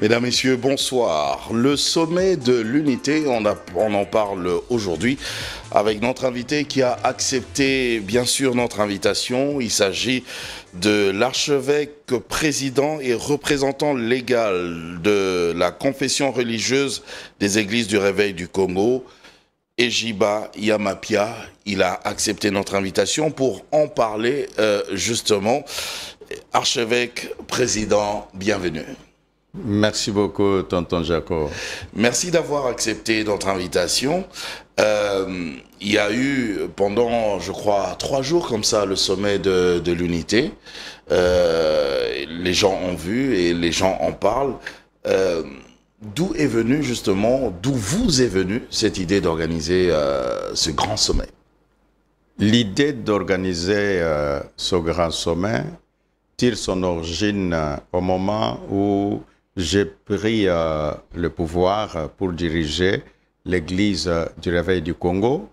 Mesdames, Messieurs, bonsoir. Le sommet de l'unité, on en parle aujourd'hui avec notre invité qui a accepté bien sûr notre invitation. Il s'agit de l'archevêque président et représentant légal de la confession religieuse des églises du Réveil du Congo, Ejiba Yamapia. Il a accepté notre invitation pour en parler justement. Archevêque président, bienvenue. Merci beaucoup, tonton Jacob. Merci d'avoir accepté notre invitation. Il y a eu pendant, je crois, 3 jours comme ça, le sommet de l'unité. Les gens ont vu et les gens en parlent. D'où est venue justement, d'où vous est venue cette idée d'organiser ce grand sommet? L'idée d'organiser ce grand sommet tire son origine au moment où j'ai pris le pouvoir pour diriger l'église du Réveil du Congo.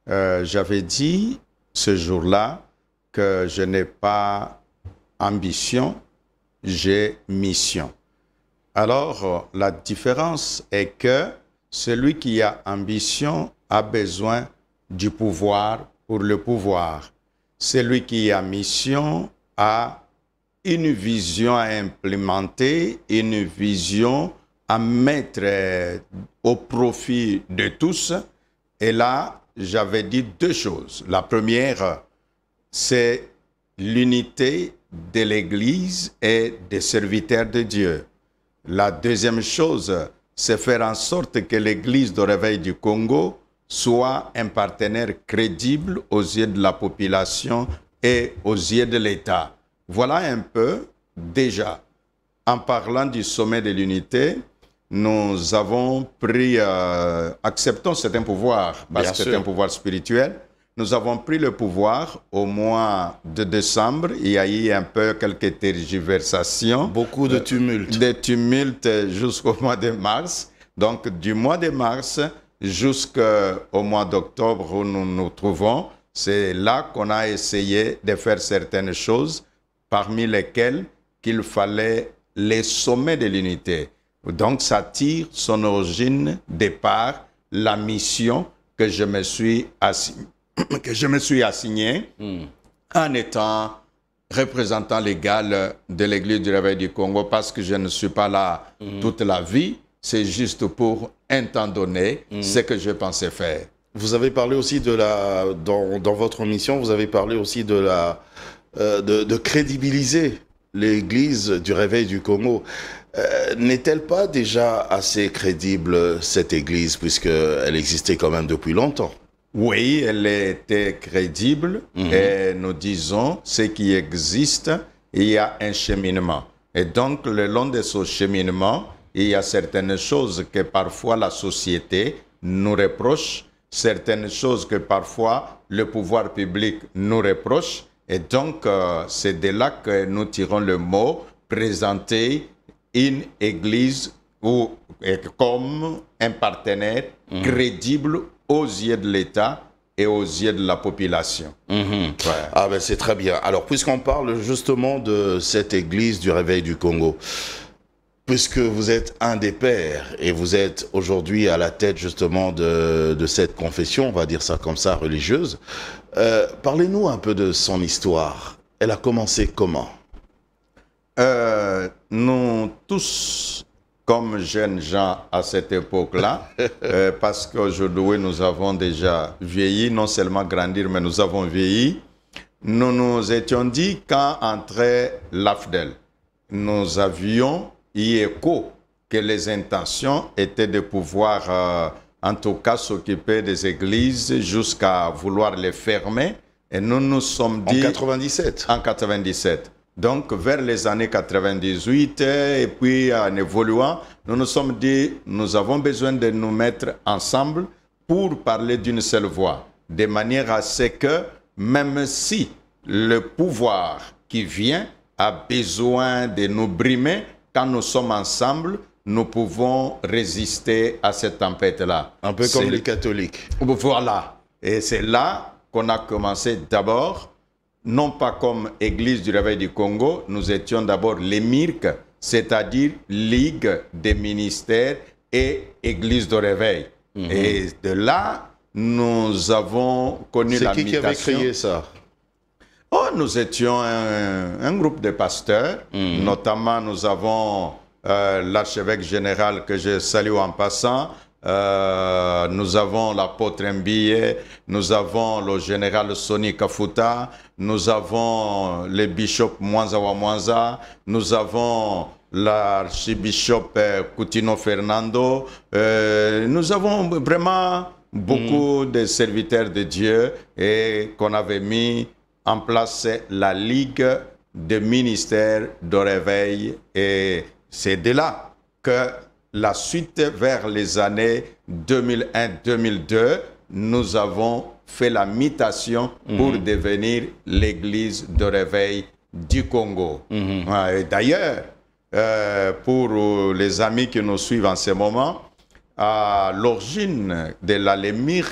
J'avais dit ce jour-là que je n'ai pas ambition, j'ai mission. Alors, la différence est que celui qui a ambition a besoin du pouvoir pour le pouvoir. Celui qui a mission a une vision à implémenter, une vision à mettre au profit de tous. Et là, j'avais dit 2 choses. La première, c'est l'unité de l'Église et des serviteurs de Dieu. La deuxième chose, c'est faire en sorte que l'Église du Réveil du Congo soit un partenaire crédible aux yeux de la population et aux yeux de l'État. Voilà un peu, déjà, en parlant du sommet de l'unité, nous avons pris, acceptons certains pouvoirs, parce que c'est un pouvoir spirituel. Nous avons pris le pouvoir au mois de décembre. Il y a eu un peu quelques tergiversations. Beaucoup de tumultes. Des tumultes jusqu'au mois de mars. Donc, du mois de mars jusqu'au mois d'octobre où nous nous trouvons, c'est là qu'on a essayé de faire certaines choses, parmi lesquelles qu'il fallait les sommets de l'unité. Donc, ça tire son origine, départ, la mission que je me suis assignée en étant représentant légal de l'Église du Réveil du Congo, parce que je ne suis pas là toute la vie, c'est juste pour un temps donné ce que je pensais faire. Vous avez parlé aussi de dans votre mission, vous avez parlé aussi de crédibiliser l'Église du Réveil du Congo. N'est-elle pas déjà assez crédible, cette Église, puisqu'elle existait quand même depuis longtemps? Oui, elle était crédible et nous disons ce qui existe, il y a un cheminement. Et donc, le long de ce cheminement, il y a certaines choses que parfois la société nous reproche, certaines choses que parfois le pouvoir public nous reproche. Et donc, c'est de là que nous tirons le mot présenter une église comme un partenaire crédible aux yeux de l'État et aux yeux de la population. Ouais. Ah ben c'est très bien. Alors, puisqu'on parle justement de cette église du Réveil du Congo, puisque vous êtes un des pères et vous êtes aujourd'hui à la tête justement de cette confession, on va dire ça comme ça, religieuse, parlez-nous un peu de son histoire. Elle a commencé comment? Nous tous, comme jeunes gens à cette époque-là, parce qu'aujourd'hui nous avons déjà vieilli, non seulement grandir, mais nous avons vieilli, nous nous étions dit quand entrait l'AFDEL, nous avions eu écho que les intentions étaient de pouvoir, en tout cas, s'occuper des églises jusqu'à vouloir les fermer. Et nous nous sommes dit... En 97. En 97. Donc, vers les années 98, et puis en évoluant, nous nous sommes dit, nous avons besoin de nous mettre ensemble pour parler d'une seule voix, de manière à ce que, même si le pouvoir qui vient a besoin de nous brimer, quand nous sommes ensemble, nous pouvons résister à cette tempête-là. Un peu comme les catholiques. Voilà. Et c'est là qu'on a commencé d'abord, non pas comme Église du Réveil du Congo, nous étions d'abord les MIRC, c'est-à-dire Ligue des ministères et Église de réveil. Et de là, nous avons connu la mutation. C'est qui avait créé ça? Oh, nous étions un groupe de pasteurs. Notamment, nous avons l'archevêque général que je salue en passant. Nous avons l'apôtre Mbie, nous avons le général Soni Kafuta, nous avons le bishop Mwanza Mwanza, nous avons l'archibishop Coutinho Fernando. Nous avons vraiment beaucoup de serviteurs de Dieu et qu'on avait mis en place la Ligue des ministères de réveil. Et c'est de là que la suite vers les années 2001-2002, nous avons fait la mutation pour devenir l'Église de réveil du Congo. Et d'ailleurs, pour les amis qui nous suivent en ce moment, à l'origine de la LEMIR,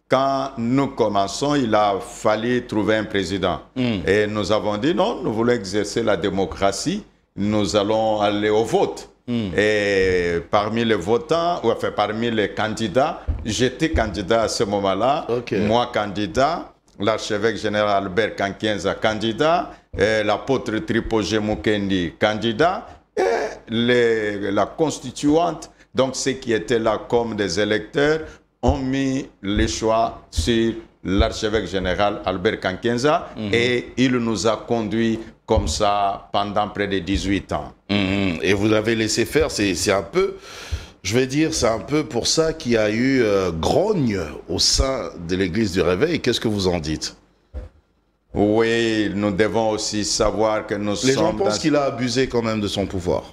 quand nous commençons, il a fallu trouver un président. Et nous avons dit non, nous voulons exercer la démocratie, nous allons aller au vote. Et parmi les votants, ou enfin parmi les candidats, j'étais candidat à ce moment-là, moi candidat, l'archevêque général Albert Kankienza candidat, l'apôtre Tripogé Mukendi candidat, et la constituante, donc ceux qui étaient là comme des électeurs, ont mis les choix sur l'archevêque général Albert Kankienza et il nous a conduits comme ça pendant près de 18 ans. Et vous l'avez laissé faire, c'est un peu, je vais dire, c'est un peu pour ça qu'il y a eu grogne au sein de l'Église du Réveil. Qu'est-ce que vous en dites? Oui, nous devons aussi savoir que nous sommes... Les gens pensent qu'il a abusé quand même de son pouvoir.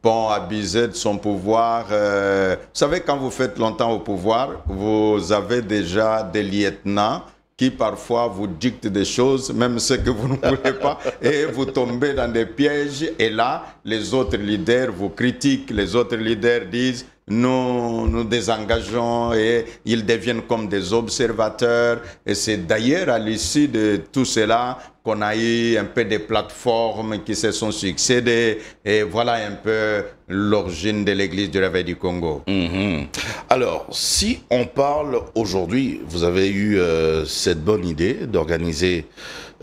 Bon, abuser de son pouvoir. Vous savez, quand vous faites longtemps au pouvoir, vous avez déjà des lieutenants qui parfois vous dictent des choses, même ce que vous ne voulez pas, et vous tombez dans des pièges. Et là, les autres leaders vous critiquent, les autres leaders disent nous désengageons et ils deviennent comme des observateurs. Et c'est d'ailleurs à l'issue de tout cela qu'on a eu un peu des plateformes qui se sont succédées. Et voilà un peu l'origine de l'Église du Réveil du Congo. Alors, si on parle aujourd'hui, vous avez eu cette bonne idée d'organiser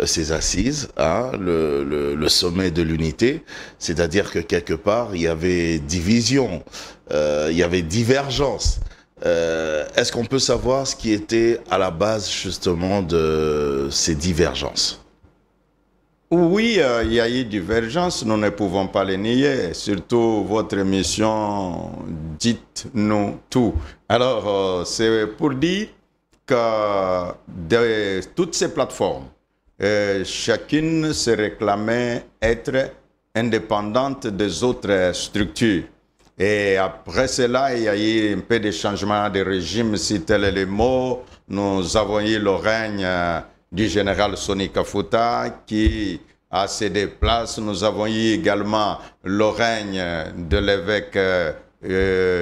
ces assises, hein, le sommet de l'unité, c'est-à-dire que quelque part, il y avait division, il y avait divergence. Est-ce qu'on peut savoir ce qui était à la base justement de ces divergences? Oui, il y a eu divergence, nous ne pouvons pas les nier, surtout votre émission Dites-nous tout. Alors, c'est pour dire que de toutes ces plateformes, chacune se réclamait être indépendante des autres structures. Et après cela, il y a eu un peu de changement de régime, si tel est le mot. Nous avons eu le règne du général Soni Kafuta qui a cédé place. Nous avons eu également le règne de l'évêque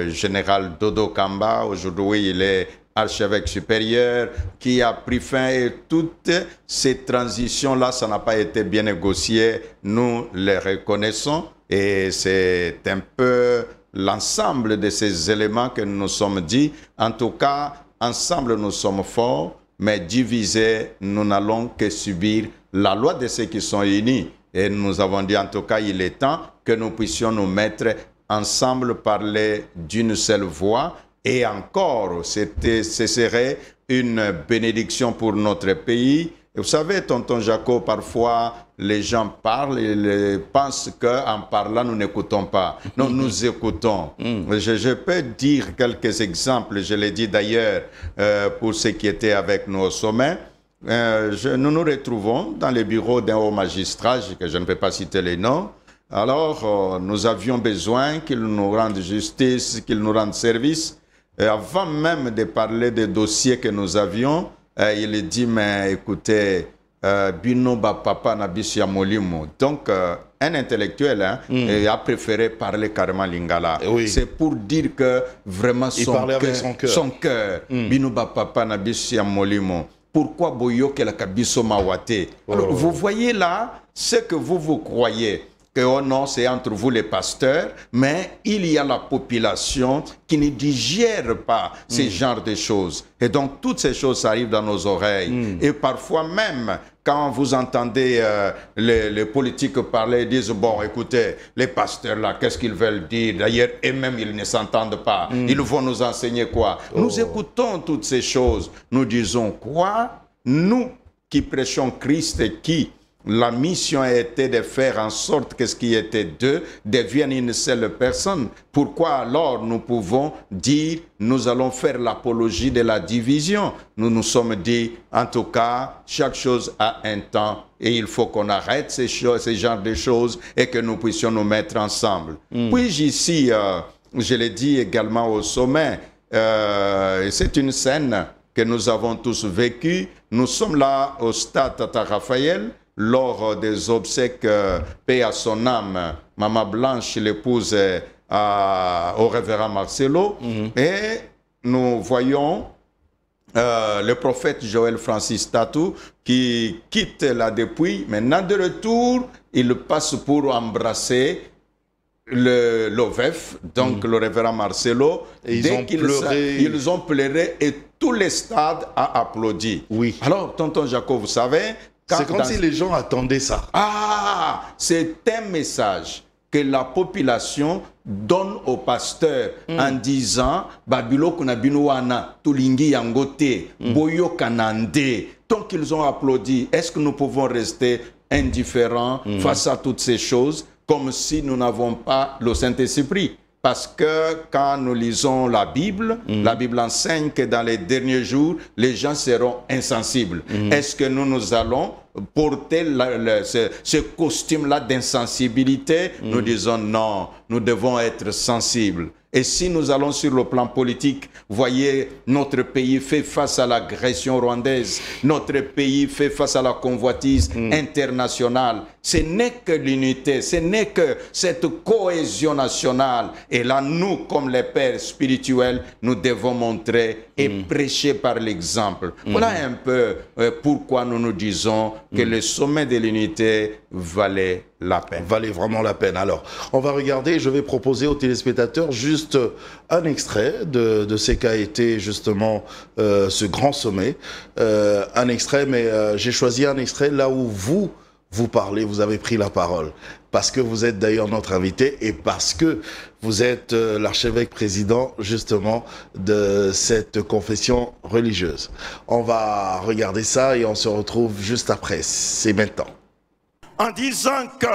général Dodo Kamba. Aujourd'hui, il est archevêque supérieur qui a pris fin, et toutes ces transitions-là, ça n'a pas été bien négocié. Nous les reconnaissons et c'est un peu l'ensemble de ces éléments que nous nous sommes dit. En tout cas, ensemble nous sommes forts, mais divisés, nous n'allons que subir la loi de ceux qui sont unis. Et nous avons dit en tout cas, il est temps que nous puissions nous mettre ensemble, parler d'une seule voix. Et encore, ce serait une bénédiction pour notre pays. Et vous savez, tonton Jaco, parfois, les gens parlent et ils pensent qu'en parlant, nous n'écoutons pas. Non, nous écoutons. Je peux dire quelques exemples. Je l'ai dit d'ailleurs pour ceux qui étaient avec nous au sommet. Nous nous retrouvons dans les bureaux d'un haut magistrat, que je ne peux pas citer les noms. Alors, nous avions besoin qu'il nous rende justice, qu'il nous rende service. Et avant même de parler des dossiers que nous avions, il dit, mais écoutez, Bino Papa Nabisia Molimo. Donc, un intellectuel a préféré parler carrément lingala. Oui. C'est pour dire que vraiment son cœur, Bino Papa Nabisia Molimo. Pourquoi Boyo que la Kabiso Mawate? Alors, vous voyez là ce que vous croyez. que oh non, c'est entre vous les pasteurs, mais il y a la population qui ne digère pas ces genres de choses. Et donc, toutes ces choses arrivent dans nos oreilles. Et parfois même, quand vous entendez les politiques parler, ils disent, bon, écoutez, les pasteurs là, qu'est-ce qu'ils veulent dire? D'ailleurs, eux-mêmes, ils ne s'entendent pas. Ils vont nous enseigner quoi? Nous écoutons toutes ces choses. Nous disons quoi? Nous qui prêchons Christ et qui la mission a été de faire en sorte que ce qui était deux devienne une seule personne. Pourquoi alors nous pouvons dire nous allons faire l'apologie de la division? Nous nous sommes dit, en tout cas, chaque chose a un temps et il faut qu'on arrête ces genres de choses et que nous puissions nous mettre ensemble. Puis ici, je l'ai dit également au sommet, c'est une scène que nous avons tous vécue. Nous sommes là au stade Tata Raphaël, lors des obsèques, paix à son âme, Maman Blanche, l'épouse au révérend Marcelo, et nous voyons le prophète Joël Francis Tatou qui quitte la dépouille. Maintenant de retour, il passe pour embrasser l'OVEF, donc le révérend Marcelo. Et ils ont pleuré et tout le stade a applaudi. Oui. Alors, tonton Jacob, vous savez, c'est comme si les gens attendaient ça. Ah, c'est un message que la population donne au pasteur en disant Babilo kunabinoana tulingi yangote boyo kanande. Tant qu'ils ont applaudi, est-ce que nous pouvons rester indifférents face à toutes ces choses comme si nous n'avons pas le Saint-Esprit? Parce que quand nous lisons la Bible enseigne que dans les derniers jours, les gens seront insensibles. Est-ce que nous allons porter ce costume-là d'insensibilité? Nous disons non, nous devons être sensibles. Et si nous allons sur le plan politique, voyez, notre pays fait face à l'agression rwandaise, notre pays fait face à la convoitise internationale. Ce n'est que l'unité, ce n'est que cette cohésion nationale. Et là, nous, comme les pères spirituels, nous devons montrer et prêcher par l'exemple. Voilà un peu pourquoi nous nous disons que le sommet de l'unité valait la peine. Valait vraiment la peine. Alors, on va regarder, je vais proposer aux téléspectateurs juste un extrait de ce qu'a été justement ce grand sommet. Un extrait, mais j'ai choisi un extrait là où vous parlez, vous avez pris la parole. Parce que vous êtes d'ailleurs notre invité et parce que vous êtes l'archevêque président justement de cette confession religieuse. On va regarder ça et on se retrouve juste après. C'est maintenant. En disant que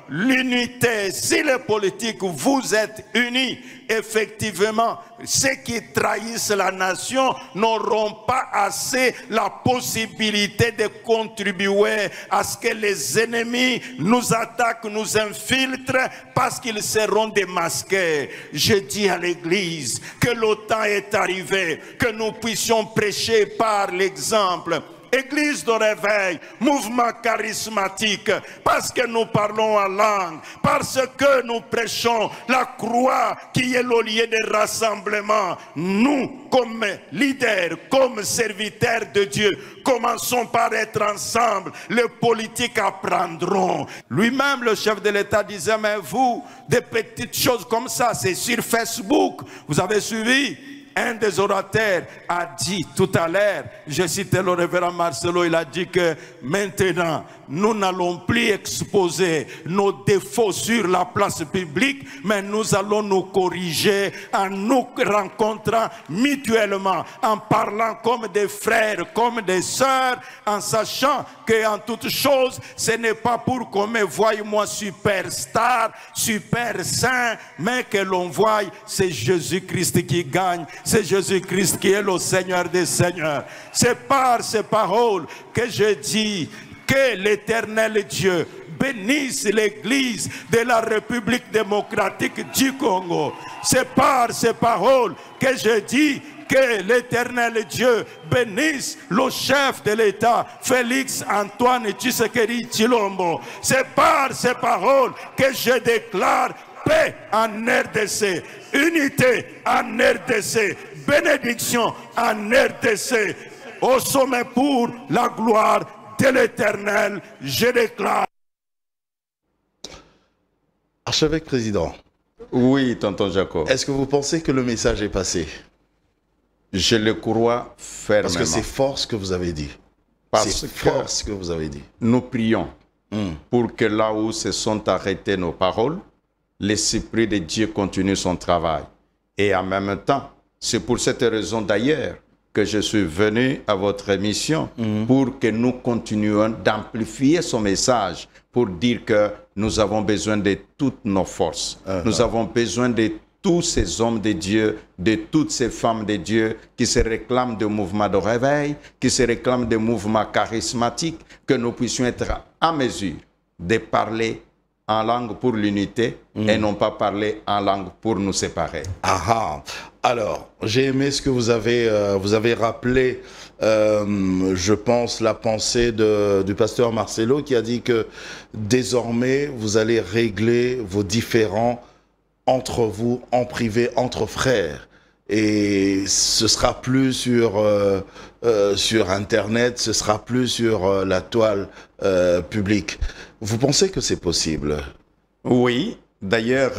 l'unité, si les politiques, vous êtes unis, effectivement, ceux qui trahissent la nation n'auront pas assez la possibilité de contribuer à ce que les ennemis nous attaquent, nous infiltrent, parce qu'ils seront démasqués. Je dis à l'Église que le temps est arrivé, que nous puissions prêcher par l'exemple. Église de réveil, mouvement charismatique, parce que nous parlons en langue, parce que nous prêchons la croix qui est le lieu de rassemblement. Nous, comme leaders, comme serviteurs de Dieu, commençons par être ensemble. Les politiques apprendront. Lui-même, le chef de l'État, disait, mais vous, des petites choses comme ça, c'est sur Facebook. Vous avez suivi? Un des orateurs a dit tout à l'heure, je citais le révérend Marcelo, il a dit que maintenant, nous n'allons plus exposer nos défauts sur la place publique, mais nous allons nous corriger en nous rencontrant mutuellement, en parlant comme des frères, comme des sœurs, en sachant qu'en toute chose, ce n'est pas pour qu'on me voie moi superstar, super saint, mais que l'on voie, c'est Jésus-Christ qui gagne. C'est Jésus-Christ qui est le Seigneur des Seigneurs. C'est par ces paroles que je dis que l'Éternel Dieu bénisse l'Église de la République démocratique du Congo. C'est par ces paroles que je dis que l'Éternel Dieu bénisse le chef de l'État, Félix Antoine Tshisekedi Tshilombo. C'est par ces paroles que je déclare paix en RDC, unité en RDC, bénédiction en RDC, au sommet pour la gloire de l'Éternel, je déclare. Archevêque président, Oui, tonton Jacob. est-ce que vous pensez que le message est passé? Je le crois fermement. Parce que c'est fort ce que vous avez dit. C'est fort ce que vous avez dit. Nous prions pour que là où se sont arrêtées nos paroles, l'Esprit de Dieu continue son travail. Et en même temps, c'est pour cette raison d'ailleurs que je suis venu à votre émission pour que nous continuions d'amplifier son message, pour dire que nous avons besoin de toutes nos forces. Nous avons besoin de tous ces hommes de Dieu, de toutes ces femmes de Dieu qui se réclament de mouvements de réveil, qui se réclament de mouvements charismatiques, que nous puissions être en mesure de parler en langue pour l'unité et non pas parler en langue pour nous séparer. Alors, j'ai aimé ce que vous avez rappelé, je pense, la pensée du pasteur Marcelo qui a dit que désormais, vous allez régler vos différends entre vous, en privé, entre frères. Et ce sera plus sur Internet, ce sera plus sur la toile publique. Vous pensez que c'est possible? Oui. D'ailleurs,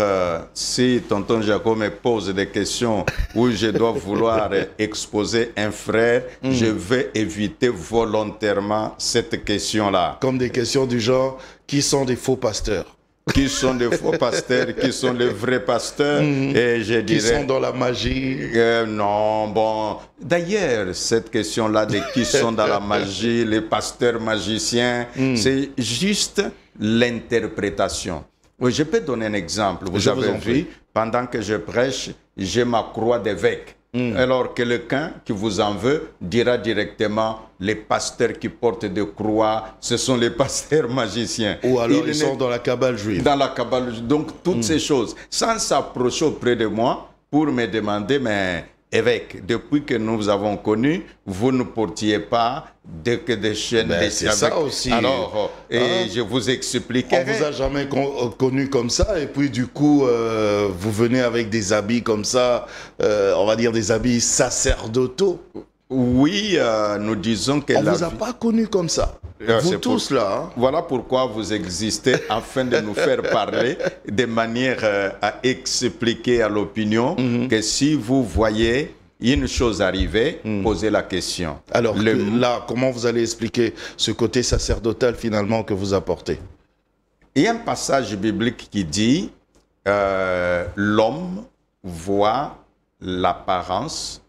si tonton Jacob me pose des questions où je dois vouloir exposer un frère, je vais éviter volontairement cette question-là. Comme des questions du genre, qui sont des faux pasteurs? Qui sont des faux pasteurs, qui sont les vrais pasteurs, et je dirais... Qui sont dans la magie? Non, bon... D'ailleurs, cette question-là de qui sont dans la magie, les pasteurs magiciens, c'est juste l'interprétation. Oui, je peux donner un exemple. Vous avez vu, pendant que je prêche, j'ai ma croix d'évêque. Alors quelqu'un qui vous en veut dira directement les pasteurs qui portent des croix, ce sont les pasteurs magiciens. Ou alors ils sont dans la cabale juive. Dans la cabale juive. Donc toutes ces choses, sans s'approcher auprès de moi pour me demander, mais évêque, depuis que nous vous avons connu, vous ne portiez pas des chaînes. C'est ça aussi. Alors, je vous expliquerai. On vous a jamais connu comme ça, et puis du coup, vous venez avec des habits comme ça, on va dire des habits sacerdotaux. Oui, nous disons que... On ne vous a pas connu comme ça. Vous tous là. Voilà pourquoi vous existez, afin de nous faire parler de manière à expliquer à l'opinion que si vous voyez une chose arriver, posez la question. Alors là, comment vous allez expliquer ce côté sacerdotal finalement que vous apportez? Il y a un passage biblique qui dit l'homme voit l'apparence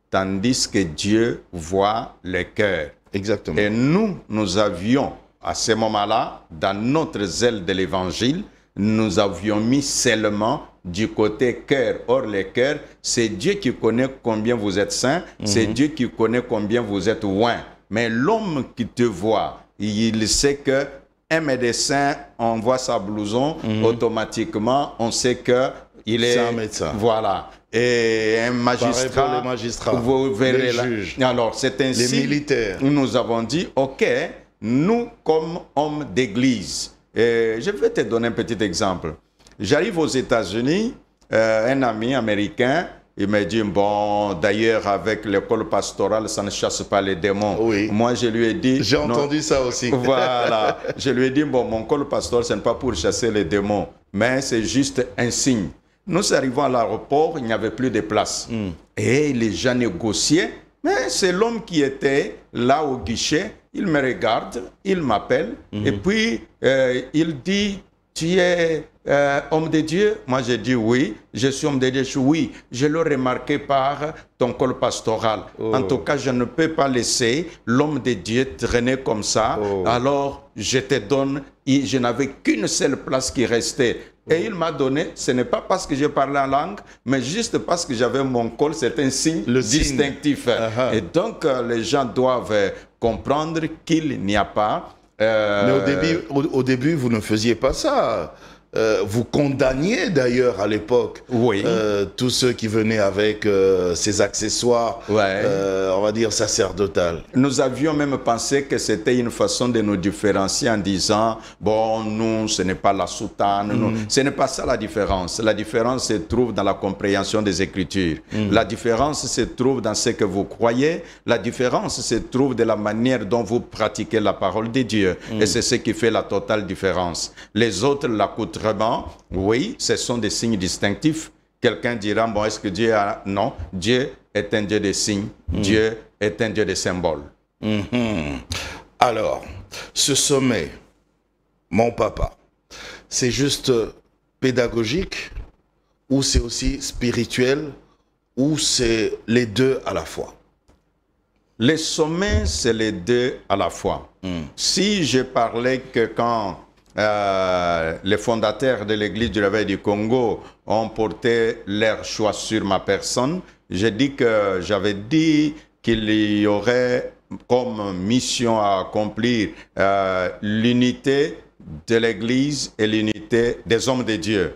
tandis que Dieu voit le cœur. Exactement. Et nous avions, à ce moment-là, dans notre zèle de l'évangile, nous avions mis seulement du côté cœur. Or, le cœur, c'est Dieu qui connaît combien vous êtes saint, c'est Dieu qui connaît combien vous êtes loin. Mais l'homme qui te voit, il sait que un médecin, on voit sa blouson, automatiquement, on sait que il est un médecin. Voilà. Et un magistrat, pour les magistrats, vous verrez les juges, alors c'est ainsi, les militaires. Nous avons dit, ok, nous comme hommes d'église, je vais te donner un petit exemple. J'arrive aux États-Unis, un ami américain, il m'a dit, bon, d'ailleurs, avec l'école pastorale, ça ne chasse pas les démons. Oui. Moi, je lui ai dit... J'ai entendu ça aussi. Voilà. Je lui ai dit, bon, mon école pastorale, ce n'est pas pour chasser les démons, mais c'est juste un signe. Nous arrivons à l'aéroport, il n'y avait plus de place. Et les gens négociaient, mais c'est l'homme qui était là au guichet. Il me regarde, il m'appelle, et puis il dit, tu es homme de Dieu? Moi, j'ai dit oui, je suis homme de Dieu. Oui, je l'ai remarqué par ton col pastoral. En tout cas, je ne peux pas laisser l'homme de Dieu traîner comme ça. Alors, je te donne, je n'avais qu'une seule place qui restait. Et il m'a donné, ce n'est pas parce que je parlais en langue, mais juste parce que j'avais mon col, c'est un signe distinctif. Et donc, les gens doivent comprendre qu'il n'y a pas... Mais au début, vous ne faisiez pas ça. Vous condamniez d'ailleurs à l'époque tous ceux qui venaient avec ces accessoires, on va dire sacerdotales. Nous avions même pensé que c'était une façon de nous différencier en disant, bon, nous, ce n'est pas la soutane, nous. Ce n'est pas ça la différence. La différence se trouve dans la compréhension des Écritures. La différence se trouve dans ce que vous croyez. La différence se trouve de la manière dont vous pratiquez la parole de Dieu. Et c'est ce qui fait la totale différence. Les autres l'accoutrent autrement, oui, ce sont des signes distinctifs. Quelqu'un dira, bon, est-ce que Dieu a... Non, Dieu est un Dieu de signes. Dieu est un Dieu de symboles. Alors, ce sommet, mon papa, c'est juste pédagogique ou c'est aussi spirituel ou c'est les deux à la fois? Les sommets, c'est les deux à la fois. Si je parlais que quand les fondateurs de l'Église du Réveil du Congo ont porté leur choix sur ma personne, j'avais dit qu'il y aurait comme mission à accomplir l'unité de l'Église et l'unité des hommes de Dieu.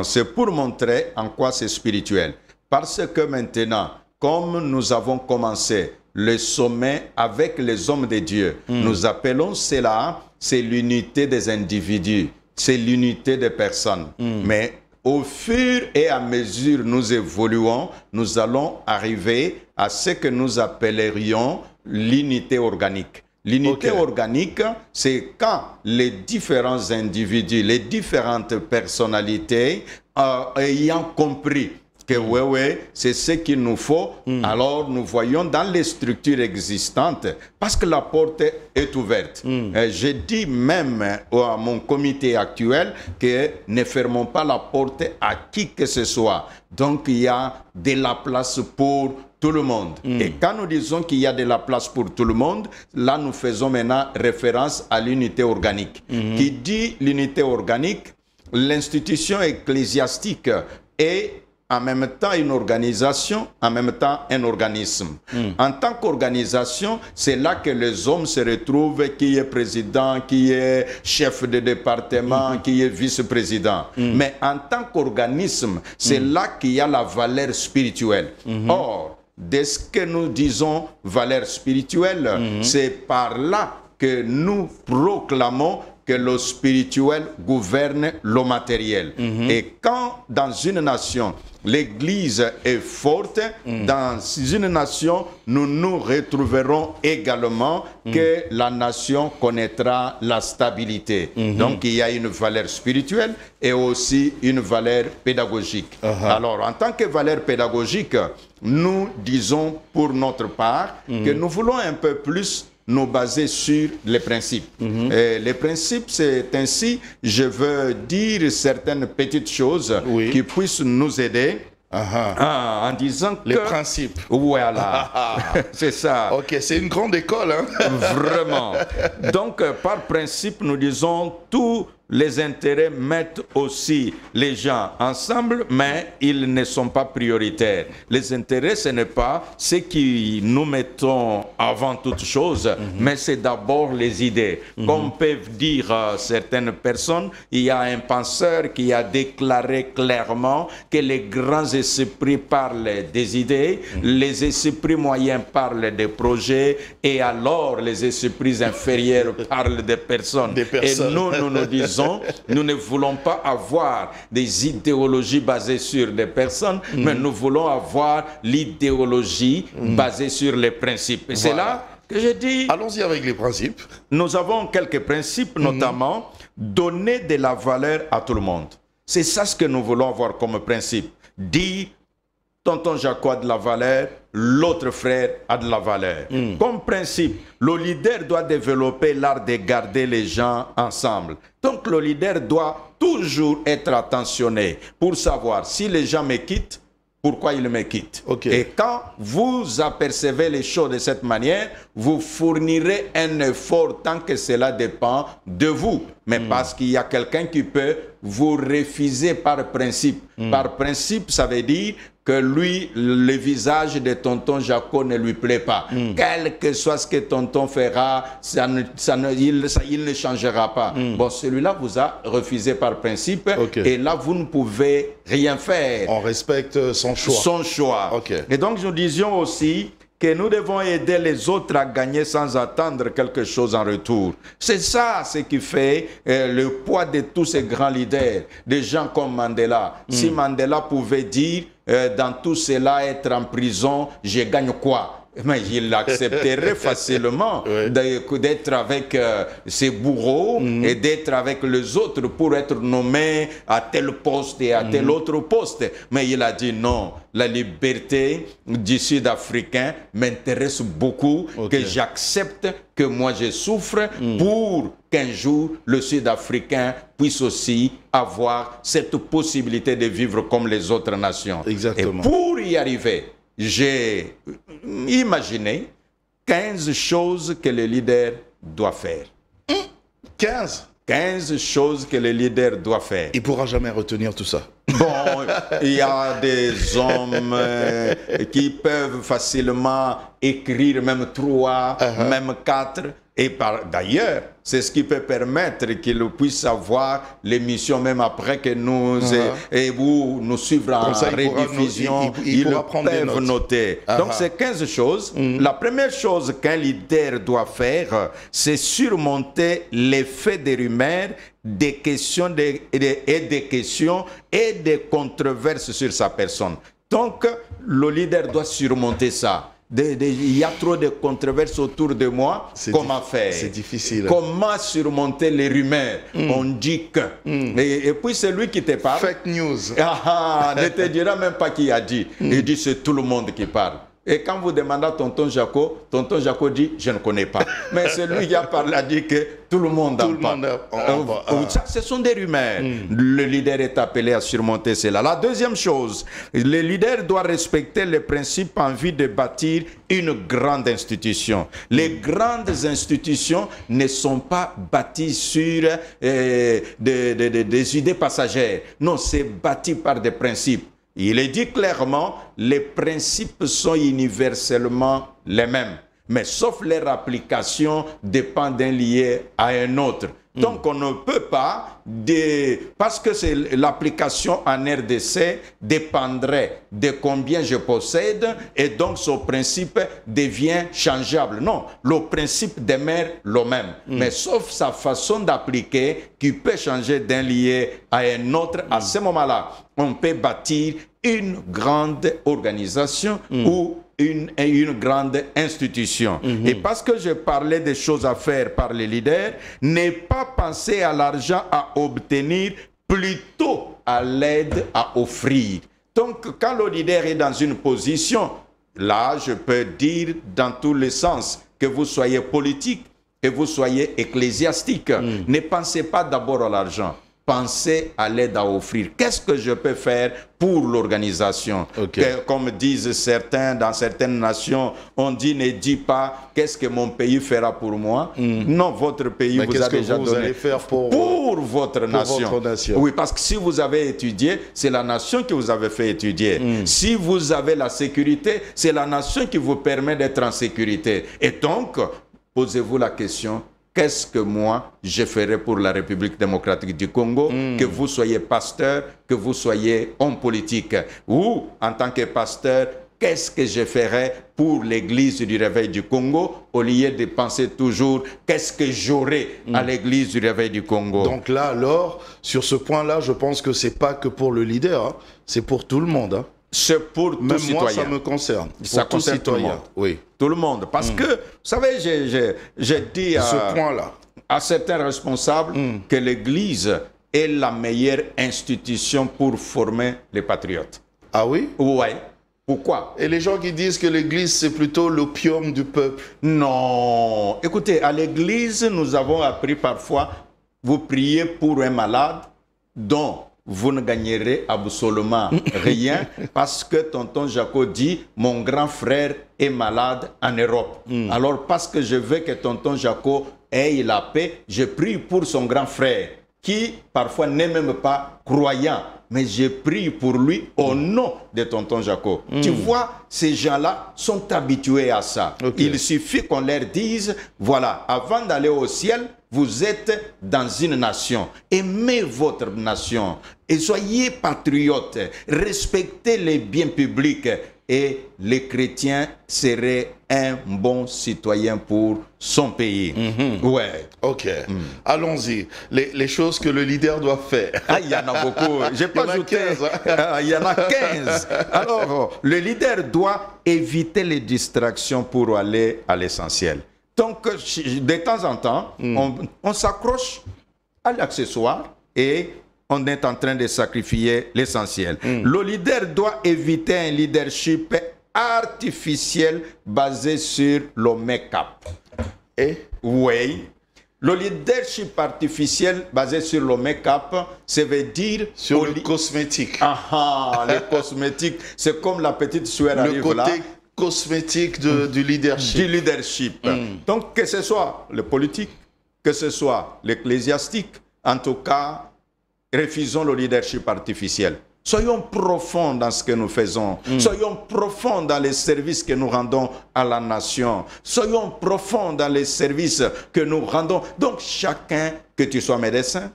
C'est pour montrer en quoi c'est spirituel. Parce que maintenant, comme nous avons commencé le sommet avec les hommes de Dieu, nous appelons cela, c'est l'unité des individus, c'est l'unité des personnes. Mais au fur et à mesure nous évoluons, nous allons arriver à ce que nous appellerions l'unité organique. L'unité organique, c'est quand les différents individus, les différentes personnalités, ayant compris que c'est ce qu'il nous faut, alors nous voyons dans les structures existantes, parce que la porte est ouverte. Je dis même à mon comité actuel que ne fermons pas la porte à qui que ce soit. Donc il y a de la place pour tout le monde. Et quand nous disons qu'il y a de la place pour tout le monde, là nous faisons maintenant référence à l'unité organique. Qui dit l'unité organique, l'institution ecclésiastique est en même temps une organisation, en même temps un organisme. En tant qu'organisation, c'est là que les hommes se retrouvent, qui est président, qui est chef de département, qui est vice-président. Mais en tant qu'organisme, c'est là qu'il y a la valeur spirituelle. Or, de ce que nous disons valeur spirituelle, c'est par là que nous proclamons que le spirituel gouverne le matériel. Et quand dans une nation, l'Église est forte, dans une nation, nous nous retrouverons également que la nation connaîtra la stabilité. Donc il y a une valeur spirituelle et aussi une valeur pédagogique. Alors en tant que valeur pédagogique, nous disons pour notre part que nous voulons un peu plus nous baser sur les principes. Les principes, c'est ainsi, je veux dire certaines petites choses qui puissent nous aider en disant que... Les principes. Voilà, c'est ça. Ok, c'est une grande école. Hein? Vraiment. Donc, par principe, nous disons tous les intérêts mettent aussi les gens ensemble, mais ils ne sont pas prioritaires. Les intérêts, ce n'est pas ce que nous mettons avant toute chose, mais c'est d'abord les idées. Comme peuvent dire certaines personnes, il y a un penseur qui a déclaré clairement que les grands esprits parlent des idées, les esprits moyens parlent des projets, et alors les esprits inférieurs parlent des personnes. Et nous disons, nous ne voulons pas avoir des idéologies basées sur des personnes, mais nous voulons avoir l'idéologie basée sur les principes. Et c'est là que je dis... Allons-y avec les principes. Nous avons quelques principes, notamment donner de la valeur à tout le monde. C'est ça ce que nous voulons avoir comme principe. Dire, tonton Jaco a de la valeur, l'autre frère a de la valeur. Comme principe, le leader doit développer l'art de garder les gens ensemble. Donc le leader doit toujours être attentionné pour savoir si les gens me quittent, pourquoi ils me quittent. Et quand vous apercevez les choses de cette manière, vous fournirez un effort tant que cela dépend de vous. Mais parce qu'il y a quelqu'un qui peut vous refuser par principe. Par principe, ça veut dire que lui, le visage de tonton Jaco ne lui plaît pas. Quel que soit ce que tonton fera, il ne changera pas. Bon, celui-là vous a refusé par principe. Et là, vous ne pouvez rien faire. On respecte son choix. Son choix. Et donc, nous disions aussi que nous devons aider les autres à gagner sans attendre quelque chose en retour. C'est ça ce qui fait le poids de tous ces grands leaders, des gens comme Mandela. Si Mandela pouvait dire, dans tout cela, être en prison, je gagne quoi? mais il accepterait facilement d'être avec ses bourreaux et d'être avec les autres pour être nommé à tel poste et à tel autre poste. Mais il a dit non, la liberté du Sud-Africain m'intéresse beaucoup, que j'accepte que moi je souffre pour qu'un jour le Sud-Africain puisse aussi avoir cette possibilité de vivre comme les autres nations. Exactement. Et pour y arriver, j'ai imaginé 15 choses que le leader doit faire. 15 choses que le leader doit faire. Il ne pourra jamais retenir tout ça. Bon, il y a des hommes qui peuvent facilement écrire même 3, même 4. Et d'ailleurs, c'est ce qui peut permettre qu'il puisse avoir l'émission même après que nous et vous nous suivre en rediffusion. Ils peuvent noter. Donc, c'est 15 choses. La première chose qu'un leader doit faire, c'est surmonter l'effet des rumeurs, des questions et des controverses sur sa personne. Donc, le leader doit surmonter ça. Il y a trop de controverses autour de moi. Comment faire? C'est difficile. Comment surmonter les rumeurs? On dit que. Et puis c'est lui qui te parle. Fake news. Ne te dira même pas qui a dit. Il dit c'est tout le monde qui parle. Et quand vous demandez à tonton Jaco dit je ne connais pas. Mais celui qui a parlé a dit que tout le monde en parle. Ça, ce sont des rumeurs. Le leader est appelé à surmonter cela. La deuxième chose, le leader doit respecter les principes en vue de bâtir une grande institution. Les grandes institutions ne sont pas bâties sur des idées passagères. Non, c'est bâti par des principes. Il est dit clairement, les principes sont universellement les mêmes, mais sauf leur application dépend d'un lié à un autre. Donc on ne peut pas, parce que l'application en RDC dépendrait de combien je possède et donc son principe devient changeable. Non, le principe demeure le même, mais sauf sa façon d'appliquer qui peut changer d'un lié à un autre. À ce moment-là, on peut bâtir une grande organisation ou une grande institution. Et parce que je parlais des choses à faire par les leaders, ne pas penser à l'argent à obtenir, plutôt à l'aide à offrir. Donc, quand le leader est dans une position, là, je peux dire dans tous les sens, que vous soyez politique, que vous soyez ecclésiastique, ne pensez pas d'abord à l'argent. Pensez à l'aide à offrir. Qu'est-ce que je peux faire pour l'organisation? Comme disent certains, dans certaines nations, on dit ne dis pas qu'est-ce que mon pays fera pour moi. Non, votre pays vous a déjà donné. Allez faire pour votre nation. Oui, parce que si vous avez étudié, c'est la nation qui vous avait fait étudier. Si vous avez la sécurité, c'est la nation qui vous permet d'être en sécurité. Et donc, posez-vous la question, qu'est-ce que moi, je ferai pour la République démocratique du Congo, que vous soyez pasteur, que vous soyez homme politique, ou en tant que pasteur, qu'est-ce que je ferai pour l'Église du Réveil du Congo, au lieu de penser toujours qu'est-ce que j'aurai à l'Église du Réveil du Congo. Donc là, alors, sur ce point-là, je pense que c'est pas que pour le leader, c'est pour tout le monde. C'est pour tout citoyen. Moi, ça me concerne. Ça concerne tout le monde. Oui. Tout le monde. Parce que, vous savez, j'ai dit à certains responsables que l'Église est la meilleure institution pour former les patriotes. Ah oui? Oui. Pourquoi? Et les gens qui disent que l'Église, c'est plutôt l'opium du peuple? Non. Écoutez, à l'Église, nous avons appris parfois, vous priez pour un malade dont vous ne gagnerez absolument rien parce que tonton Jaco dit « Mon grand frère est malade en Europe. Alors, parce que je veux que tonton Jaco ait la paix, je prie pour son grand frère qui, parfois, n'est même pas croyant. Mais je prie pour lui au nom de tonton Jaco. Tu vois, ces gens-là sont habitués à ça. Il suffit qu'on leur dise « Voilà, avant d'aller au ciel, vous êtes dans une nation. Aimez votre nation et soyez patriotes. Respectez les biens publics. et le chrétien serait un bon citoyen pour son pays. Ouais. Ok. Allons-y. Les choses que le leader doit faire. Ah, il y en a beaucoup. J'ai pas ajouté. Il y en a 15. Alors, le leader doit éviter les distractions pour aller à l'essentiel. Donc, de temps en temps, on s'accroche à l'accessoire et on est en train de sacrifier l'essentiel. Le leader doit éviter un leadership artificiel basé sur le make-up. Et oui. Le leadership artificiel basé sur le make-up, ça veut dire... Sur le cosmétique. Les cosmétiques, c'est comme la petite sueur arrive là. Le côté cosmétique du leadership. Du leadership. Donc, que ce soit le politique, que ce soit l'ecclésiastique, en tout cas, refusons le leadership artificiel. Soyons profonds dans ce que nous faisons. Soyons profonds dans les services que nous rendons à la nation. Soyons profonds dans les services que nous rendons. Donc, chacun, que tu sois médecin,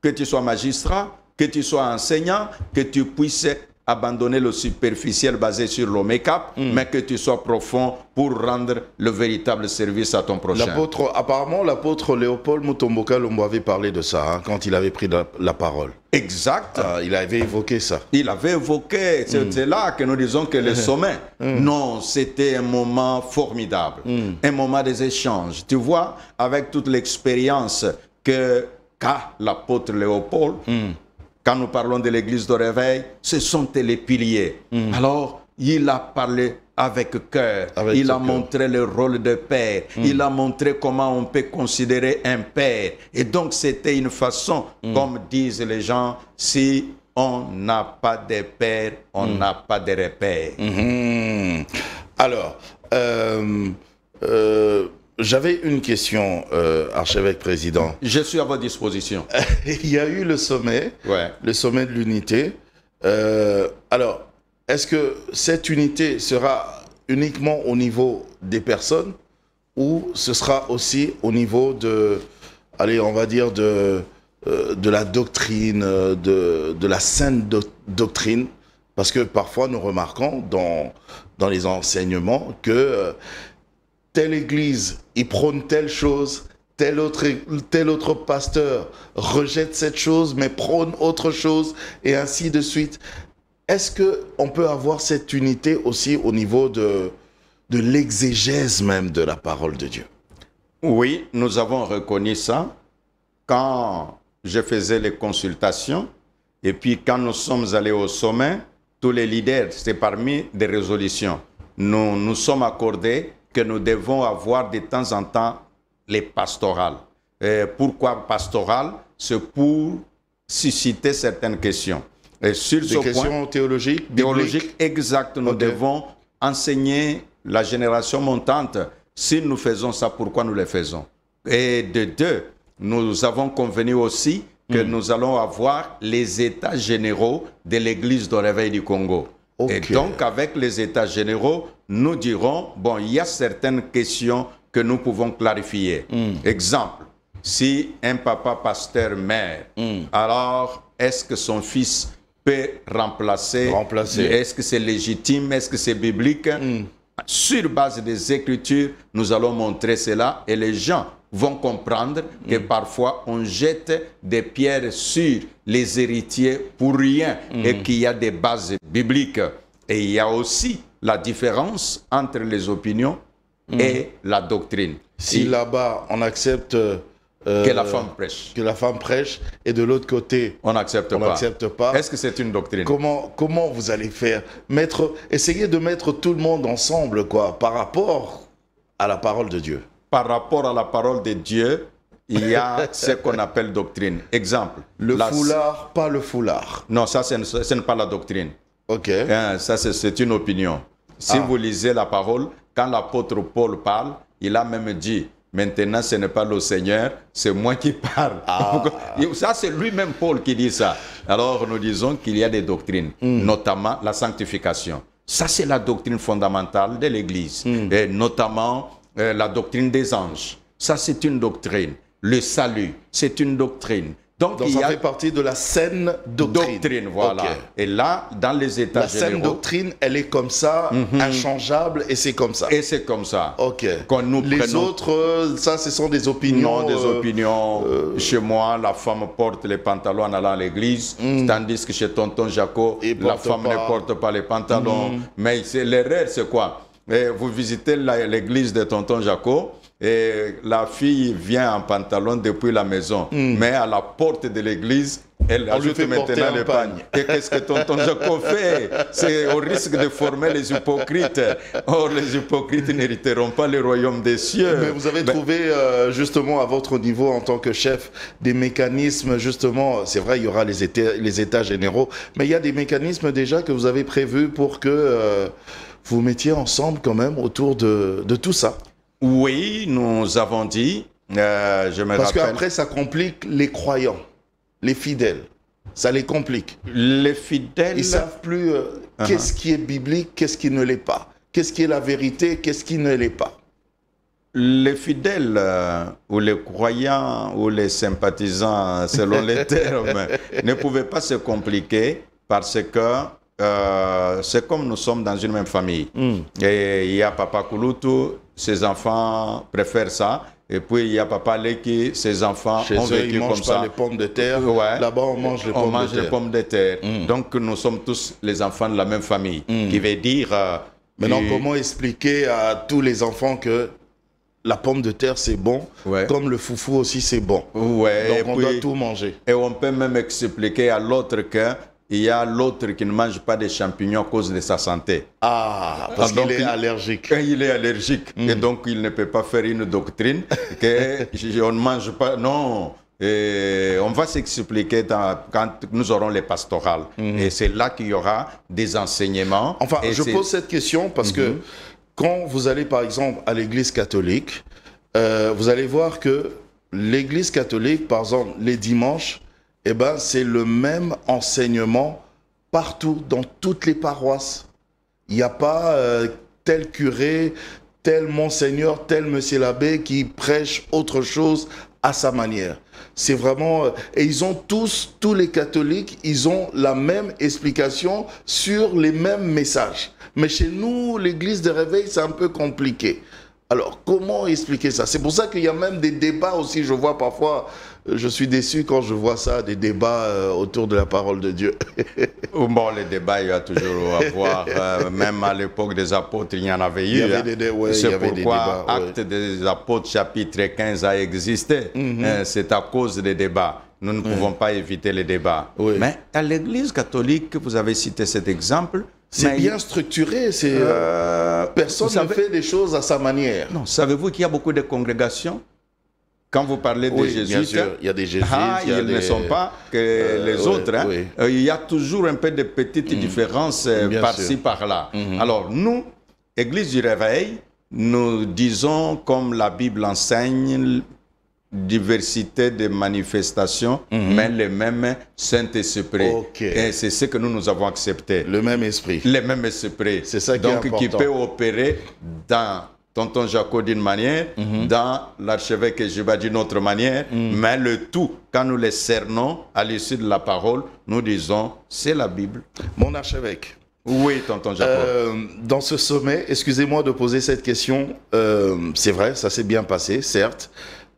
que tu sois magistrat, que tu sois enseignant, que tu puisses abandonner le superficiel basé sur le make-up, mais que tu sois profond pour rendre le véritable service à ton prochain. Apparemment, l'apôtre Léopold Mutomboka Lombo avait parlé de ça quand il avait pris la parole. Exact. Il avait évoqué ça. Il avait évoqué, c'est là que nous disons que le sommet, non, c'était un moment formidable, un moment des échanges. Tu vois, avec toute l'expérience qu'a l'apôtre Léopold, quand nous parlons de l'église de réveil, ce sont les piliers. Alors, il a parlé avec cœur. Il a montré le rôle de père. Il a montré comment on peut considérer un père. Et donc, c'était une façon, comme disent les gens, si on n'a pas de père, on n'a pas de repère. Alors, j'avais une question, archevêque président. Je suis à votre disposition. Il y a eu le sommet de l'unité. Alors, est-ce que cette unité sera uniquement au niveau des personnes ou ce sera aussi au niveau de, allez, on va dire de la doctrine, de la sainte doctrine? Parce que parfois nous remarquons dans les enseignements que telle église, il prône telle chose, tel autre pasteur rejette cette chose, mais prône autre chose, et ainsi de suite. Est-ce qu'on peut avoir cette unité aussi au niveau de l'exégèse même de la parole de Dieu? Oui, nous avons reconnu ça quand je faisais les consultations, et puis quand nous sommes allés au sommet, tous les leaders, c'est parmi des résolutions. Nous sommes accordés que nous devons avoir de temps en temps les pastorales. Pourquoi pastorales? C'est pour susciter certaines questions. Et sur des questions théologiques? Théologiques, exact. Nous devons enseigner la génération montante. Si nous faisons ça, pourquoi nous le faisons? Et de deux, nous avons convenu aussi que nous allons avoir les états généraux de l'Église de réveil du Congo. Et donc, avec les états généraux, nous dirons, bon, il y a certaines questions que nous pouvons clarifier. Exemple, si un papa pasteur meurt, alors est-ce que son fils peut remplacer? Est-ce que c'est légitime? Est-ce que c'est biblique? Sur base des Écritures, nous allons montrer cela et les gens vont comprendre que parfois on jette des pierres sur les héritiers pour rien et qu'il y a des bases bibliques. Et il y a aussi la différence entre les opinions et la doctrine. Si là-bas on accepte que la femme prêche. Que la femme prêche, et de l'autre côté, on n'accepte pas. Est-ce que c'est une doctrine? Comment vous allez faire? Essayez de mettre tout le monde ensemble, quoi, par rapport à la parole de Dieu. Par rapport à la parole de Dieu, il y a ce qu'on appelle doctrine. Exemple. Le foulard, pas le foulard. Non, ça, ce n'est pas la doctrine. Ok. Ça, c'est une opinion. Si vous lisez la parole, quand l'apôtre Paul parle, il a même dit, maintenant, ce n'est pas le Seigneur, c'est moi qui parle. Ça, c'est lui-même Paul qui dit ça. Alors, nous disons qu'il y a des doctrines, notamment la sanctification. Ça, c'est la doctrine fondamentale de l'Église. Et notamment la doctrine des anges. Ça, c'est une doctrine. Le salut, c'est une doctrine. Donc ça fait partie de la saine doctrine. Voilà. Okay. Et là, dans les états la généraux... La saine doctrine, elle est comme ça, inchangeable, et c'est comme ça. Et c'est comme ça. Ok. Les autres, ça, ce sont des opinions... Non, des opinions. Chez moi, la femme porte les pantalons en allant à l'église, tandis que chez tonton Jaco, la femme ne porte pas les pantalons. Mais l'erreur, c'est quoi? Vous visitez l'église de tonton Jaco, et la fille vient en pantalon depuis la maison, mais à la porte de l'église, elle ajoute maintenant le pagne. Et qu'est-ce que tonton Jaco fait? C'est au risque de former les hypocrites. Or, les hypocrites n'hériteront pas le royaume des cieux. Mais vous avez trouvé, justement, à votre niveau, en tant que chef, des mécanismes, justement, c'est vrai, il y aura les états généraux, mais il y a des mécanismes déjà que vous avez prévus pour que vous mettiez ensemble quand même autour de tout ça. Oui, nous avons dit, je me rappelle... Parce qu'après, ça complique les croyants, les fidèles. Ça les complique. Les fidèles... Ils ne savent plus qu'est-ce qui est biblique, qu'est-ce qui ne l'est pas. Qu'est-ce qui est la vérité, qu'est-ce qui ne l'est pas. Les fidèles, ou les croyants, ou les sympathisants, selon les termes, ne pouvaient pas se compliquer parce que c'est comme nous sommes dans une même famille. Et il y a Papa Kouloutou, ses enfants préfèrent ça. Et puis il y a Papa Leki, ses enfants ont vécu comme ça. Chez eux, ils mangent pas les pommes de terre. Ouais. Là-bas, on mange les pommes de terre. Donc nous sommes tous les enfants de la même famille. Qui veut dire... Maintenant, comment expliquer à tous les enfants que la pomme de terre, c'est bon, comme le foufou aussi, c'est bon. Donc on doit tout manger. Et on peut même expliquer à l'autre que il y a l'autre qui ne mange pas de champignons à cause de sa santé. Ah, parce qu'il est allergique. Il est allergique. Et donc, il ne peut pas faire une doctrine qu'on ne mange pas. Non. Et on va s'expliquer quand nous aurons les pastorales. Et c'est là qu'il y aura des enseignements. Enfin, je pose cette question parce que quand vous allez, par exemple, à l'église catholique, vous allez voir que l'église catholique, par exemple, les dimanches, eh ben, c'est le même enseignement partout, dans toutes les paroisses. Il n'y a pas tel curé, tel monseigneur, tel monsieur l'abbé qui prêche autre chose à sa manière. C'est vraiment... et ils ont tous les catholiques, ils ont la même explication sur les mêmes messages. Mais chez nous, l'église de réveil, c'est un peu compliqué. Alors, comment expliquer ça? C'est pour ça qu'il y a même des débats aussi, je vois parfois... Je suis déçu quand je vois ça, des débats autour de la parole de Dieu. Bon, les débats, il y a toujours à voir. Même à l'époque des apôtres, il y en avait eu. C'est pourquoi Actes des apôtres, chapitre 15, a existé. C'est à cause des débats. Nous ne pouvons pas éviter les débats. Mais à l'église catholique, vous avez cité cet exemple. C'est bien structuré. Personne ne fait les choses à sa manière. Non, savez-vous qu'il y a beaucoup de congrégations? Quand vous parlez des jésuites, il y a des jésuites. Ils ne sont pas que les autres. Il y a toujours un peu de petites différences par-ci, par-là. Alors, nous, Église du Réveil, nous disons, comme la Bible enseigne, diversité de manifestations, mais le même Saint-Esprit. Et c'est ce que nous avons accepté. Le même esprit. Le même esprit. C'est ça qui est important. Donc, qui peut opérer dans... Tonton Jaco d'une manière, dans l'archevêque Juba d'une autre manière, mais le tout, quand nous les cernons à l'issue de la parole, nous disons, c'est la Bible. Mon archevêque. Oui, tonton Jaco. Dans ce sommet, excusez-moi de poser cette question, c'est vrai, ça s'est bien passé, certes,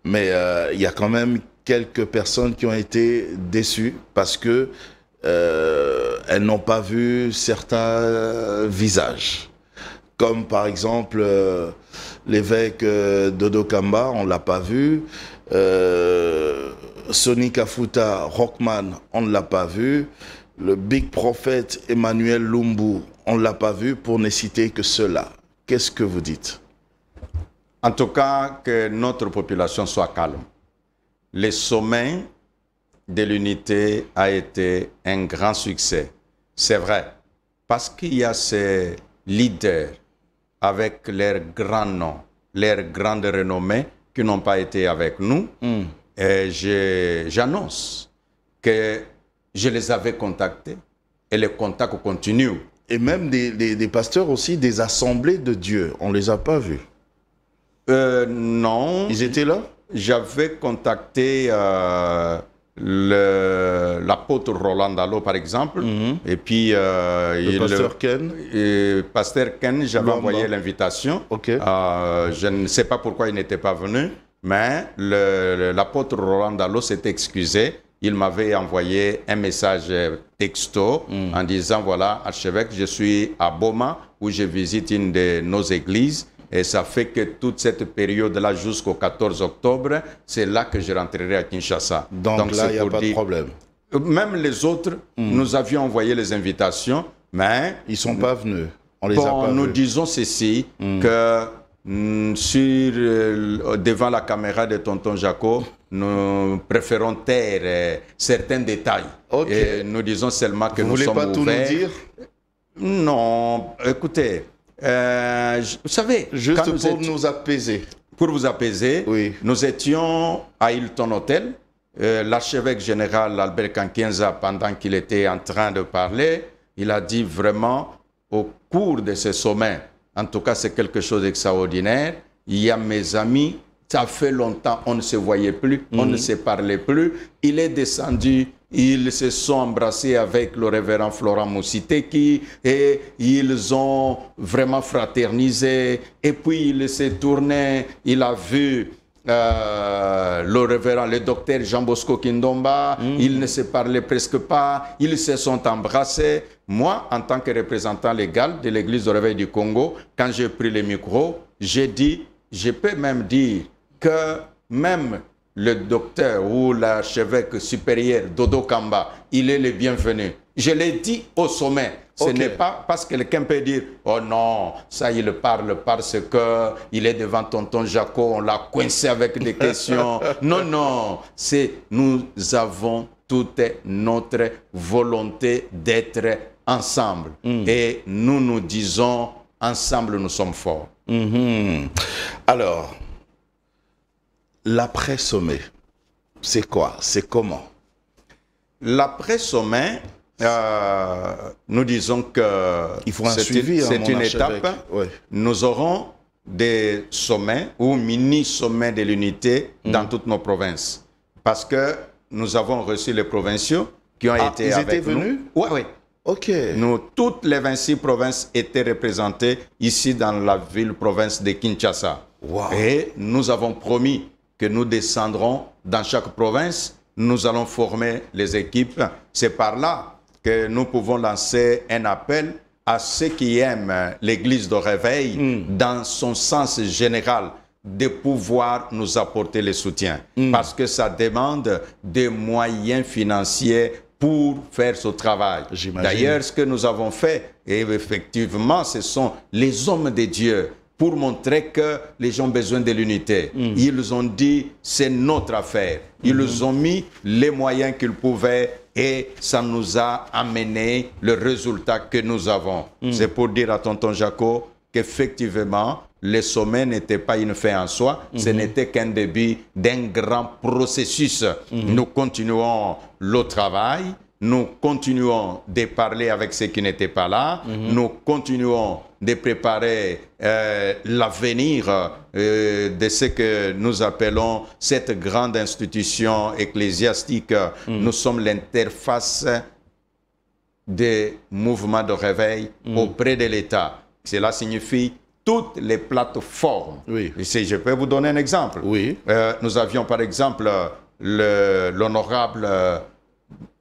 mais il y a quand même quelques personnes qui ont été déçues parce que elles n'ont pas vu certains visages. Comme par exemple l'évêque Dodo Kamba, on ne l'a pas vu. Sonny Kafuta Rockman, on ne l'a pas vu. Le big prophète Emmanuel Lumbu, on ne l'a pas vu, pour ne citer que cela. Qu'est-ce que vous dites? En tout cas, que notre population soit calme. Le sommet de l'unité a été un grand succès. C'est vrai, parce qu'il y a ces leaders avec leurs grands noms, leurs grandes renommées qui n'ont pas été avec nous. Et j'annonce que je les avais contactés et les contacts continuent. Et même des pasteurs aussi, des assemblées de Dieu, on ne les a pas vus? Non. Ils étaient là? J'avais contacté l'apôtre Roland Dallot, par exemple, et puis le pasteur Ken. Pasteur Ken, j'avais envoyé l'invitation. Okay. Je ne sais pas pourquoi il n'était pas venu, mais l'apôtre Roland Dallot s'est excusé. Il m'avait envoyé un message texto en disant, voilà, archevêque, je suis à Boma, où je visite une de nos églises. Et ça fait que toute cette période-là, jusqu'au 14 octobre, c'est là que je rentrerai à Kinshasa. Donc là, il n'y a pas de problème. Même les autres, nous avions envoyé les invitations, mais... Ils ne sont pas venus. On les a pas nous vus. disons ceci, que devant la caméra de Tonton Jaco, nous préférons taire certains détails. Okay. Et nous disons seulement que nous sommes ouverts. Vous ne voulez pas tout nous dire? Non, écoutez... vous savez, juste pour nous apaiser. Pour vous apaiser, oui. Nous étions à Hilton Hotel. L'archevêque général Albert Kankienza, pendant qu'il était en train de parler, il a dit vraiment, au cours de ce sommet, en tout cas c'est quelque chose d'extraordinaire, il y a mes amis, ça fait longtemps, on ne se voyait plus, on ne se parlait plus, il est descendu. Ils se sont embrassés avec le révérend Florent Moussiteki et ils ont vraiment fraternisé. Et puis il s'est tourné, il a vu le révérend, le docteur Jean Bosco Kindomba, ils ne se parlaient presque pas, ils se sont embrassés. Moi, en tant que représentant légal de l'Église du Réveil du Congo, quand j'ai pris le micro, j'ai dit, je peux même dire que même le docteur ou l'archevêque supérieur Dodo Kamba, il est le bienvenu. Je l'ai dit au sommet. Ce n'est pas parce que quelqu'un peut dire « Oh non, ça il parle parce qu'il est devant tonton Jaco, on l'a coincé avec des questions. » Non, non, c'est nous avons toute notre volonté d'être ensemble. Et nous nous disons « Ensemble, nous sommes forts. » Alors, l'après-sommet, c'est quoi? C'est comment? L'après-sommet, nous disons que c'est une étape. Oui. Nous aurons des sommets ou mini-sommets de l'unité dans toutes nos provinces. Parce que nous avons reçu les provinciaux qui ont été avec nous. Ils étaient venus? Oui, oui. Ok. Toutes les 26 provinces étaient représentées ici dans la ville-province de Kinshasa. Wow. Et nous avons promis que nous descendrons dans chaque province, nous allons former les équipes. C'est par là que nous pouvons lancer un appel à ceux qui aiment l'Église de Réveil dans son sens général, de pouvoir nous apporter le soutien. Parce que ça demande des moyens financiers pour faire ce travail. D'ailleurs, ce que nous avons fait, et effectivement, ce sont les hommes de Dieu, pour montrer que les gens ont besoin de l'unité. Ils ont dit, c'est notre affaire. Ils ont mis les moyens qu'ils pouvaient et ça nous a amené le résultat que nous avons. C'est pour dire à tonton Jaco qu'effectivement, le sommet n'était pas une fin en soi, ce n'était qu'un début d'un grand processus. Nous continuons le travail, nous continuons de parler avec ceux qui n'étaient pas là, nous continuons de préparer l'avenir de ce que nous appelons cette grande institution ecclésiastique. Nous sommes l'interface des mouvements de réveil auprès de l'État. Cela signifie toutes les plateformes. Oui. Si je peux vous donner un exemple. Oui. Nous avions par exemple l'honorable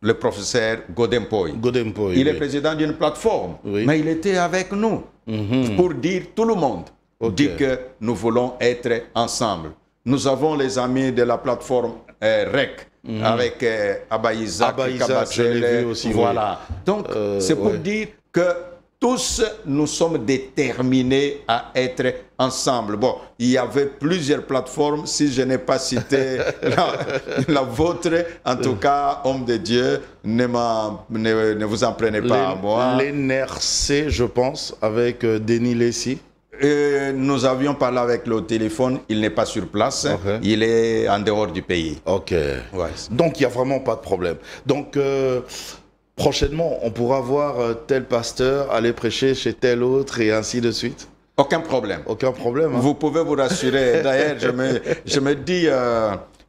le professeur Godempoy. Il est président d'une plateforme, mais il était avec nous pour dire tout le monde, dit que nous voulons être ensemble. Nous avons les amis de la plateforme REC, avec Abaïza, je l'ai vu aussi. Voilà. Donc, c'est pour dire que tous, nous sommes déterminés à être ensemble. Bon, il y avait plusieurs plateformes. Si je n'ai pas cité la vôtre, en tout cas, homme de Dieu, ne vous en prenez pas à moi. L'NRC, je pense, avec Denis Lessi. Nous avions parlé avec le téléphone. Il n'est pas sur place. Il est en dehors du pays. Ok. Ouais. Donc, il n'y a vraiment pas de problème. Donc... prochainement, on pourra voir tel pasteur aller prêcher chez tel autre et ainsi de suite? Aucun problème. Aucun problème. Hein? Vous pouvez vous rassurer. D'ailleurs, je me dis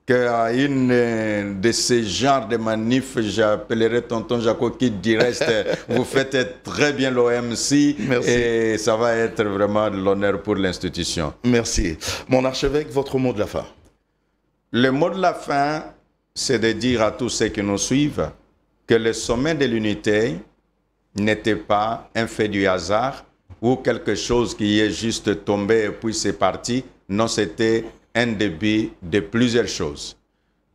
qu'à une de ces genres de manifs, j'appellerai tonton Jaco qui dit reste, vous faites très bien l'OMC et ça va être vraiment de l'honneur pour l'institution. Merci. Mon archevêque, votre mot de la fin. Le mot de la fin, c'est de dire à tous ceux qui nous suivent que le sommet de l'unité n'était pas un fait du hasard ou quelque chose qui est juste tombé et puis c'est parti. Non, c'était un début de plusieurs choses.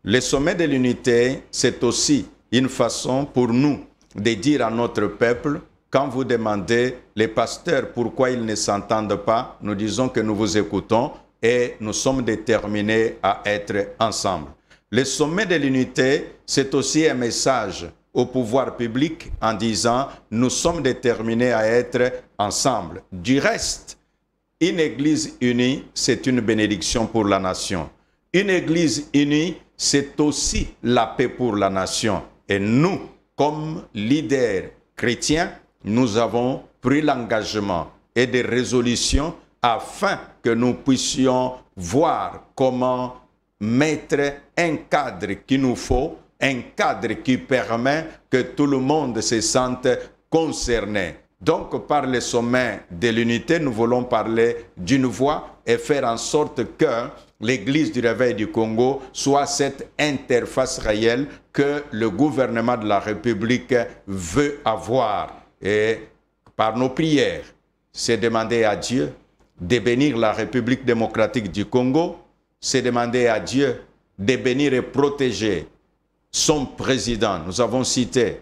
Le sommet de l'unité, c'est aussi une façon pour nous de dire à notre peuple, quand vous demandez les pasteurs pourquoi ils ne s'entendent pas, nous disons que nous vous écoutons et nous sommes déterminés à être ensemble. Le sommet de l'unité, c'est aussi un message au pouvoir public en disant nous sommes déterminés à être ensemble. Du reste, une église unie, c'est une bénédiction pour la nation. Une église unie, c'est aussi la paix pour la nation. Et nous, comme leaders chrétiens, nous avons pris l'engagement et des résolutions afin que nous puissions voir comment mettre un cadre qu'il nous faut, un cadre qui permet que tout le monde se sente concerné. Donc, par le sommet de l'unité, nous voulons parler d'une voix et faire en sorte que l'Église du Réveil du Congo soit cette interface réelle que le gouvernement de la République veut avoir. Et par nos prières, c'est demander à Dieu de bénir la République démocratique du Congo, c'est demander à Dieu de bénir et protéger son président. Nous avons cité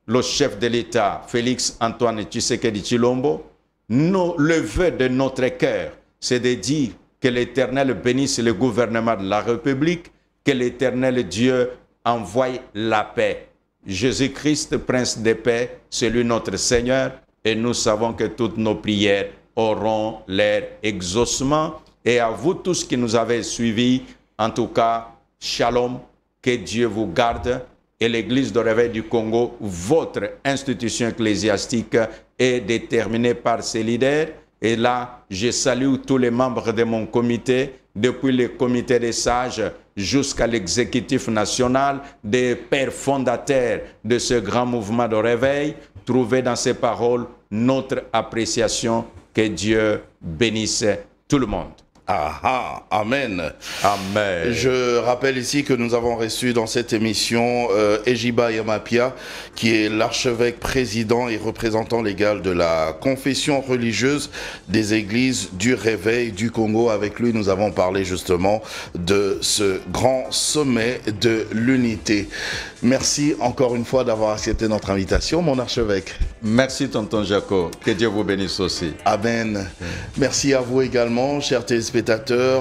le chef de l'État, Félix Antoine Tshisekedi Tshilombo. Le vœu de notre cœur, c'est de dire que l'Éternel bénisse le gouvernement de la République, que l'Éternel Dieu envoie la paix. Jésus-Christ, Prince de paix, c'est lui notre Seigneur, et nous savons que toutes nos prières auront leur exaucement. Et à vous tous qui nous avez suivis, en tout cas, shalom, que Dieu vous garde. Et l'Église de Réveil du Congo, votre institution ecclésiastique, est déterminée par ses leaders. Et là, je salue tous les membres de mon comité, depuis le comité des sages jusqu'à l'exécutif national, des pères fondateurs de ce grand mouvement de réveil. Trouvez dans ces paroles notre appréciation. Que Dieu bénisse tout le monde. Ah, amen. Amen. Je rappelle ici que nous avons reçu dans cette émission Ejiba Yamapia, qui est l'archevêque président et représentant légal de la confession religieuse des églises du Réveil du Congo. Avec lui, nous avons parlé justement de ce grand sommet de l'unité. Merci encore une fois d'avoir accepté notre invitation, mon archevêque. Merci, tonton Jaco. Que Dieu vous bénisse aussi. Amen. Merci à vous également, chers téléspectateurs,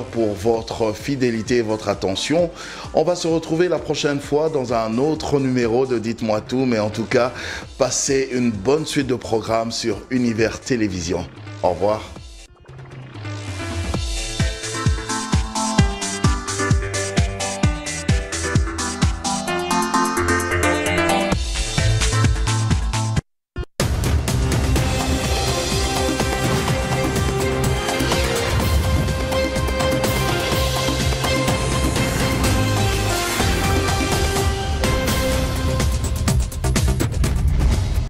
pour votre fidélité et votre attention. On va se retrouver la prochaine fois dans un autre numéro de Dites-moi tout, mais en tout cas, passez une bonne suite de programmes sur Univers Télévision. Au revoir.